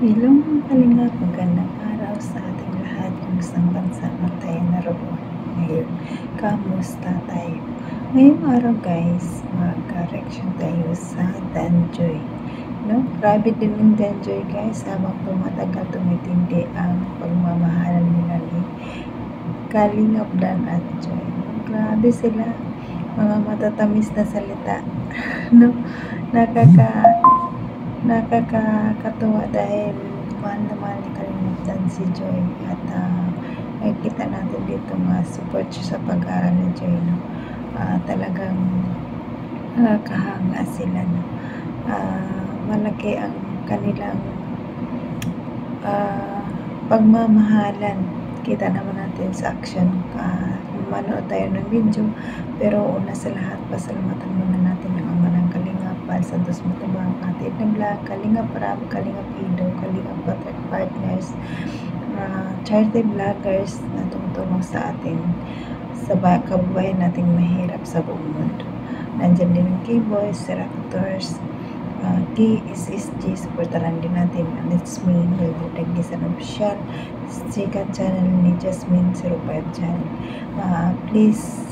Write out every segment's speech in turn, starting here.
Hello mga kalingap, magandang araw sa ating lahat kung saan bansa man tayo naroon ngayon. Kamusta tayo? Ngayong araw guys, mag-reaction tayo sa Danjoy. No? Grabe din ng Danjoy guys, habang tumatagal tumitindi ang pagmamahalan nila ni Kalingap Dan at Joy. Grabe sila, mga matatamis na salita. No? Nakakatuwa dahil mahal na mahal ni Kalingap Dan si Joy at nakikita natin dito support siya sa pag-aaral ni Joy, no? Talagang nakakahanga sila, no? Malaki ang kanilang pagmamahalan. Kita naman natin sa action. Manood tayo ng video, pero una sa lahat, pasalamatan muna natin ang ama ng Kalingap, Santos Matubang, Ate na Vlog, Kalingap Rab, Kalingap Ido, Kalingap Partners, charity vloggers na tumutulong sa atin sa kababayan nating mahirap sa buong mundo. Nandyan din ang K-Boys, Seractors, KSSG, supportaran din natin. And it's me, Melody Tagisan Official, second channel ni Jasmine 05 channel. Please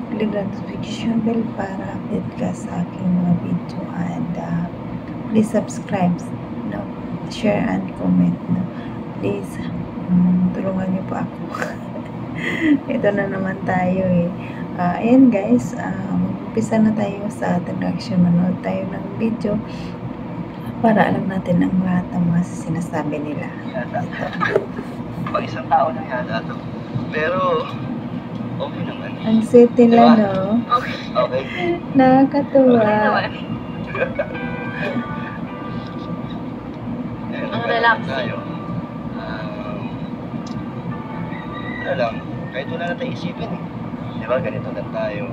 click the notification bell para update ka sa aking mga video, and please subscribe, no? Share and comment, no? Please tulungan niyo po ako. Ito na naman tayo ayan guys, mag-umpisa na tayo sa ating reaction. Manood tayo ng video para alam natin ang lahat ng mga sinasabi nila. Pag isang tao na yata to. Pero okay naman. Ang sweet nila, diba? No? Okay. Nakakatuwa. Ang relaxing. Ano lang, kahit wala na tayo isipin Diba, ganito lang tayo.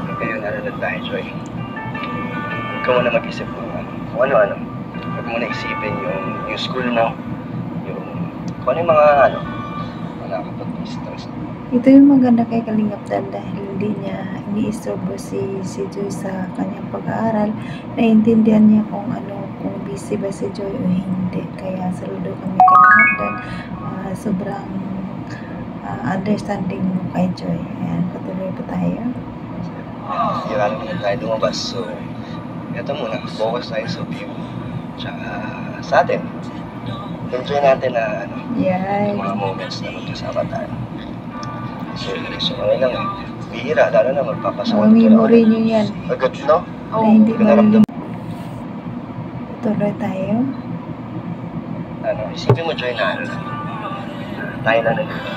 Ngayon, ano lang tayo, Joy. Huwag ka muna mag-isip kung ano-ano. Huwag mo na isipin yung school mo, kung ano yung mga nakakapag-stress. Ito yung maganda kay Kalingap Dan dahil hindi niya iniistorbo si Joy sa kanyang pag-aaral. Naiintindihan niya kung busy ba si Joy o hindi. Kaya saludo kami kay Kalingap Dan. Sobrang understanding mo kay Joy. Ayan, patuloy pa tayo. Sira naman tayo lumabas. So, ito muna. Focus tayo sa view. Tsaka sa atin. Enjoy natin na yung mga moments na magkasama tayo. So okay lang bihira, lalo na magpapasawag. Memory nyo yan. Agad, no? Na hindi malilim. Tuloy tayo. Isipin mo, Joy, na tayo na nandito.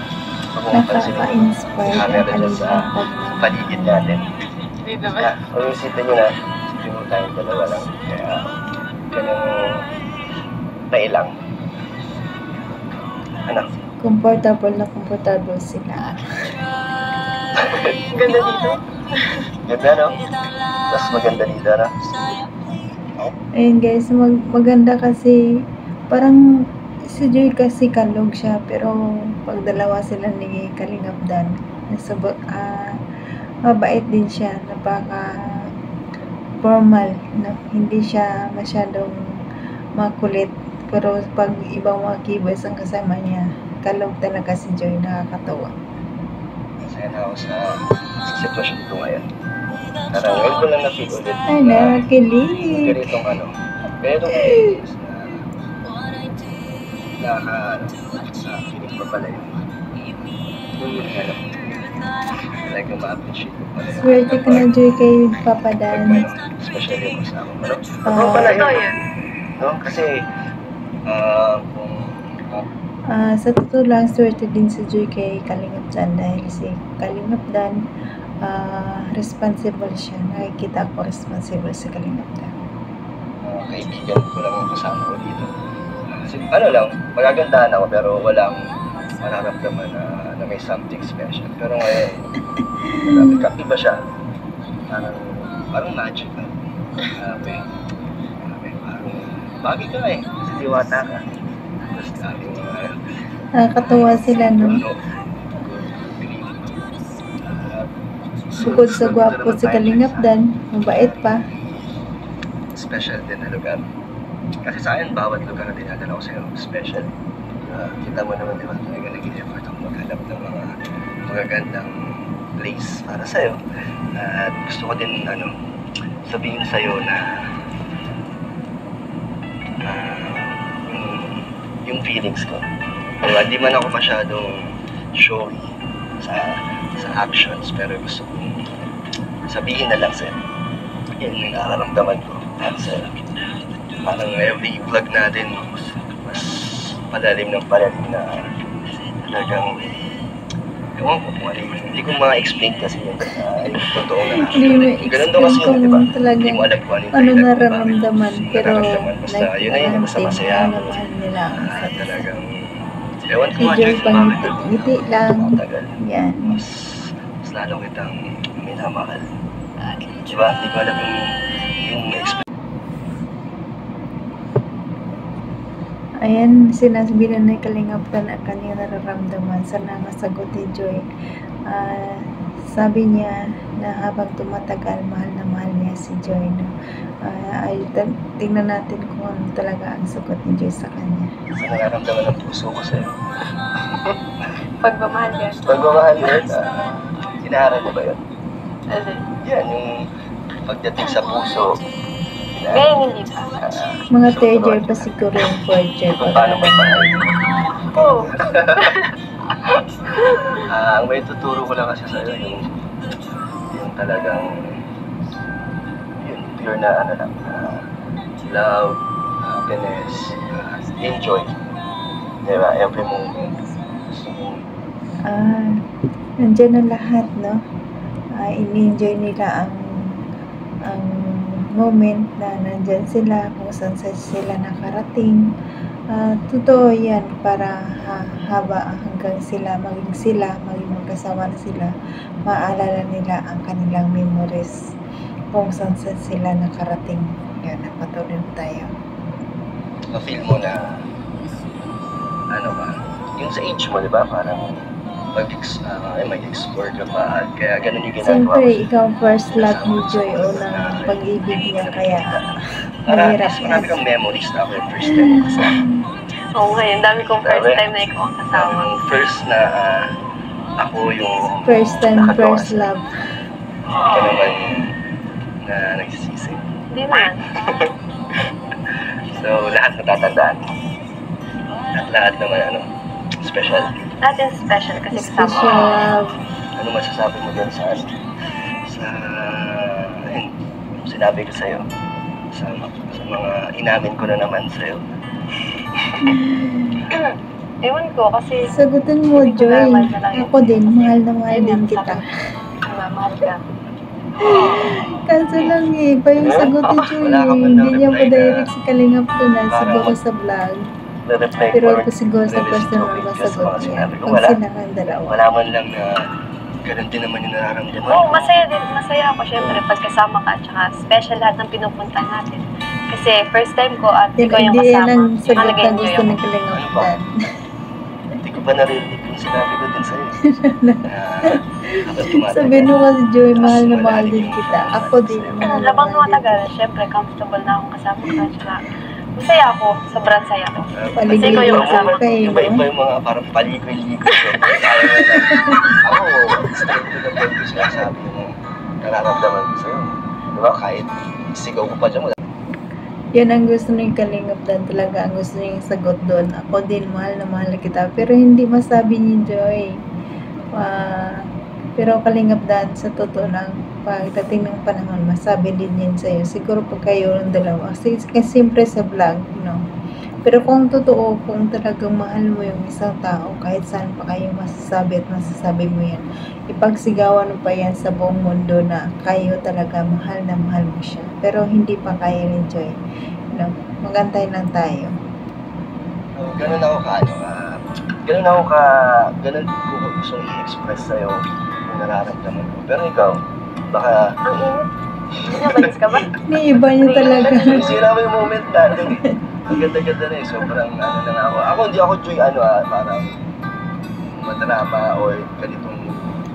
Nakaka-inspire ang Kalingap sa paligid natin. Kung isipin nyo na, isipin mo tayong dalawa lang. Kaya, ganang nailang. Comfortable na comfortable sila. Ganda dito. Ganda, no? Mas maganda dito, no? Ayun guys, maganda kasi parang si Joy kasi kalog siya, pero pag dalawa sila ni Kalingap Dan, mabait din siya, napaka formal, no? Hindi siya masyadong makulit, pero pag ibang mga keyboys ang kasama niya, kalog talaga si Joy, nakakatawa. Masaya na ako sa sitwasyon ko ngayon. Parang ngayon ko lang na-feel ulit. Ay, nakakilig. Ganitong feelings na feeling pa pala yung talagang ma-appreciate ko pala. Swerte ka na, Joy, kay Papa Dan. Especially yung kasama mo, no? Ako pala yun. No? Kasi, sa totoo lang, swerte din si Joy kay Kalingap Dan dahil si Kalingap Dan responsible siya. Nakikita ko responsible si Kalingap Dan. Kaibigan ko lang ang kasama ko dito. Magagandahan ako pero walang mararamdaman na may something special. Pero ngayon, iba siya. Parang magical. Parang bagay ka kasi diwata ka. Nakakatuwa sila, no? Bukod sa gwapo si Kalingap Dan, mabait pa. Special din na lugar. Kasi sa akin, bawat lugar na dinadala ko sa'yo, special. Kita mo naman, di ba, talaga nag-i-effort ako maghanap ng mga magagandang place para sa'yo. At gusto ko din, sabihin sa'yo na yung feelings ko. Diba, di man ako masyadong showy sa actions, pero gusto kong sabihin na lang sa'yo. Yan yung nararamdaman ko. At parang every vlog natin, mas palalim ng palalim na talagang ewan ko kung ano yung hindi ko ma-explain kasi yung totoo na ganun daw kasi yun, diba? Hindi mo alam kung ano yung nararamdaman, pero basta yun na yun, basta masaya ako. nila Talagang ewan ko nga, medyo pangiti lang. Yan. Mas lalo kitang minamahal. Diba? Hindi ko alam yung explain. Ayan, sinasabi na Kalingaptan ang kanyang nararamdaman. Sana masagot ni Joy. Sabi niya na habang tumatagal, mahal na mahal niya si Joy. No? Tingnan natin kung ano talaga ang sagot ni Joy sa kanya. Sa nararamdaman ng puso ko sa'yo. Pagmamahal yan. Pagmamahal yun. Inaaral niyo ba yun? Ano? Yan, yung pagdating sa puso. Ngayon hindi pa. Mga third year pa siguro yung fourth year. Kung paano magmahal. Oo. Ang may tuturo ko lang kasi sa'yo, yung talagang yun, pure na love, happiness, enjoy. Diba? Every moment. Nandiyan ang lahat, no? In-enjoy nila ang moment na nandyan sila, kung saan sila nakarating. Totoo yan, para hanggang maging magkasama na sila, maalala nila ang kanilang memories kung saan sila nakarating. Yan, napatuloy tayo. Ma-feel mo na yung sa age mo, di ba? Parang mag-explore ka pa. Kaya ganun yung ginagawa. Siyempre, ikaw first love ni Joy o ng pag-ibig niya, kaya mahirap yan. Marami kang memories na ako yung first time mo kasama. Oo nga, yung dami kong first time na ikaw ang kasama. First na ako yung First time, first love. Ikaw naman na nagsisisi. Hindi naman. So, lahat natatandaan. At lahat naman, special. Natin special kasi Special kasama. love. Ano masasabi mo dyan sa sinabi ko sa'yo? Sa mga inamin ko na naman sa'yo. Ewan ko kasi Sagutin mo, Joy. Ako din, mahal na mahal din kita. mahal ka. Kaso lang iba yung sagot ni Joy. Hindi niya pa direct si Kalingaptan na siguro sa vlog. Pero ito siguro sa personal masagot niya. Pag sila ng dalawa. Wala man lang na ganun din naman yung nararamdaman. Oo, masaya ako syempre pagkasama ka. Tsaka special lahat ng pinupuntahan natin. Kasi first time ko at ikaw yung Hindi yan kasama. ang sagot na Nag-enjoy gusto ako. ni Kalingaptan. Hindi ko pa narinig yung sinabi ko din sa'yo. Sabihin mo kasi Joy, mahal na mahal din kita. Ako din, mahal na Labang mahal din tumatagal, syempre comfortable na akong kasama ka. Tsaka masaya ako, sobrang saya ko. Kasi ikaw yung kasama ko. Iba-iba yung mga parang paligoy-ligoy. Ako, straight to the point ko sinasabi yung nararamdaman ko sa'yo. Diba? Kahit sigaw ko pa dyan, wala. Yan ang gusto ni Kalingaptan talaga. Ang gusto niya yung sagot doon. Ako din, mahal na mahal kita. Pero hindi masabi ni Joy. Pero Kalingaptan, sa totoo lang, pagdating ng panahon, masabi din yan sa'yo. Siguro pag kayo ng dalawa. Kasi siyempre sa vlog, no? Pero kung totoo, kung talagang mahal mo yung isang tao, kahit saan pa kayo masasabi at masasabi mo yan, ipagsigawan mo pa yan sa buong mundo na kayo talaga mahal na mahal mo siya. Pero hindi pa kaya ni Joy. No? Magantay lang tayo. Ganun ako ganun ko gusto i-express sa'yo yung nararamdaman ko. Pero ikaw, baka Ang init. Nabalis ka ba? May iba niya talaga. sira mo yung moment natin eh. Ang ganda-ganda na eh. Sobrang na nga ako. Ako hindi ako Joy parang madrama or ganitong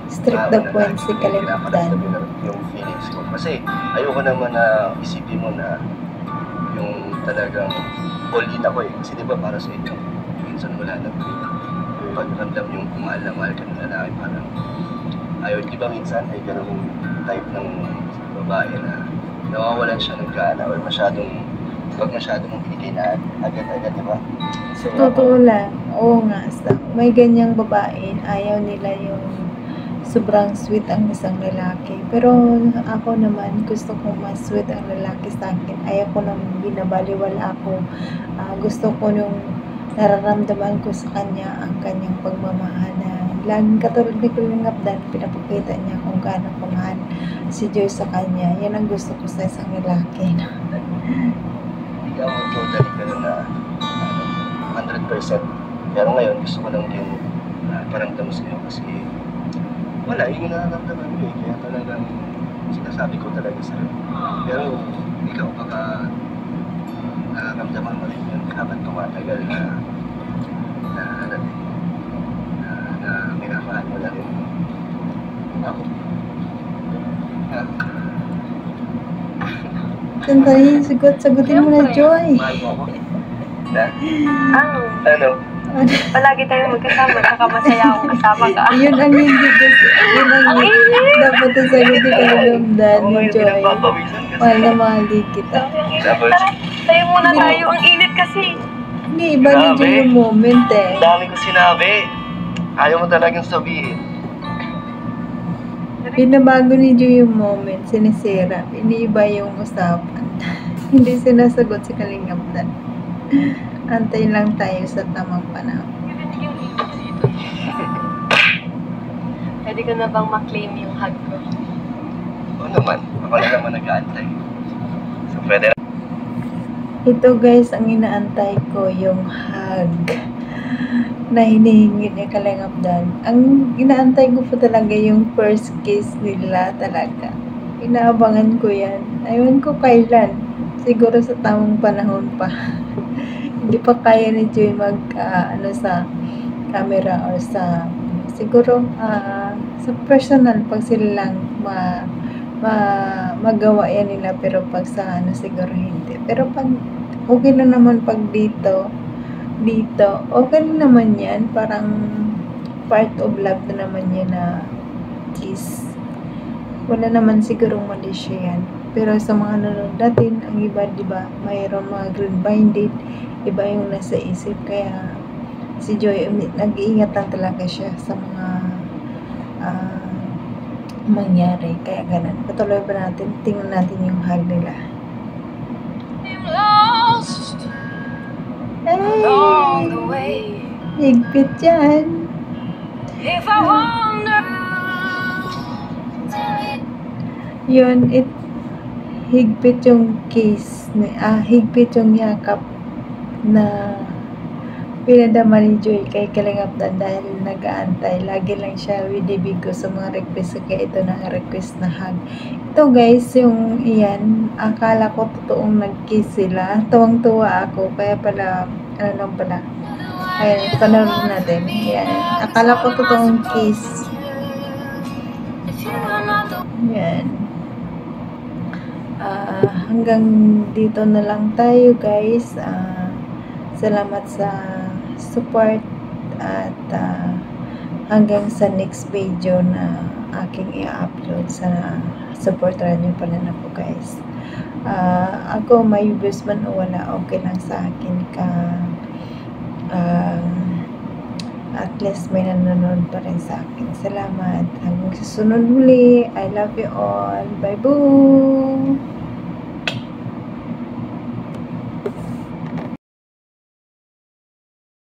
Strict the point si Kalingaptan. yung feelings ko. Kasi ayoko naman na isipin mo na yung talagang all in ako eh. Kasi diba para sa inyo, minsan wala na pagramdam yung mahal na mahal ka ng lalaki, parang ayaw, di ba minsan ay ganun type ng babae na nawawalan siya ng gana or pag masyadong mong binigay na agad-agad, di ba? So, Totoo lang. Oo nga. May ganyang babae, ayaw nila yung sobrang sweet ang isang lalaki. Pero ako naman, gusto ko mas sweet ang lalaki sa akin. Ayaw ko nang binabaliwala ako. Gusto ko nung nararamdaman ko sa kanya ang kanyang pagmamahal na laging katulad ni Kulingap Dan, pinapakita niya kung gaano kamahal si Joy sa kanya. Yan ang gusto ko sa isang lalaki. Hindi ka mo totally ganun na 100%. Pero ngayon, gusto ko lang din paramdam sa iyo kasi wala, yung nararamdaman mo eh. Kaya talagang sinasabi ko talaga sa'yo. Pero ikaw baka nararamdaman mo rin yun habang tumatagal na minamahal mo na rin ako. Sandali, sagutin mo na, Joy. Mahal mo ako? Na? Ano? Ano? Palagi tayong magkasama, saka masaya akong kasama ka. Yun ang hindi gusto. Yun ang dapat ang sagutin ka ng damdan ni Joy. Mahal na mahal din kita. Tapos, Tara, tayo muna tayo. Ang init kasi. Hindi, iba ni Joy yung moment eh. ang dami ko sinabi. Ayaw mo talagang sabihin. Pinabago ni Joy yung moment, sinisira. Iniiba yung usapan. Hindi sinasagot si Kalingap Dan. Antay lang tayo sa tamang panahon. Pwede ko na bang maklaim yung hug ko? Oo naman. Ako na naman nag-aantay. So, pwede na. Ito guys, ang inaantay ko yung hug na hinihingi ni Kalingap Dan. Ang inaantay ko po talaga yung first kiss nila talaga. Inaabangan ko yan. Ayun ko kailan. Siguro sa tamang panahon pa. Hindi pa kaya ni Joy sa camera or siguro sa personal pag sila lang magawa yan nila, pero pag sa siguro hindi. Pero pag okay na naman pag dito okay na naman yan, parang part of love na naman yan na kiss. Wala naman siguro mali siya yan. Pero sa mga nanonood natin, ang iba, diba, mayroon mga green-minded, iba yung nasa isip. Kaya si Joy, nag-iingat lang talaga siya sa mga mangyari. Kaya ganun. Patuloy pa natin, tingnan natin yung hug nila. Hey! Higpit yan. Yun, higpit yung kiss, higpit yung yakap na pinadama ni Joy kay Kalingap Dan dahil nag-aantay. Lagi lang siya winibig ko sa mga request, kaya ito na request na hug. Ito guys, yung iyan, akala ko totoong nag-kiss sila. Tuwang-tuwa ako, kaya pala, ayun, panood natin. Yan, akala ko totoong kiss. Yan. Hanggang dito na lang tayo guys. Salamat sa support at hanggang sa next video na aking i-upload. Sana supportahan niyo pa rin ako guys. Ako may views man o wala, okay lang sa akin at least may nanonood pa rin sa akin. Salamat. Hanggang sa sunod muli. I love you all. Bye boo!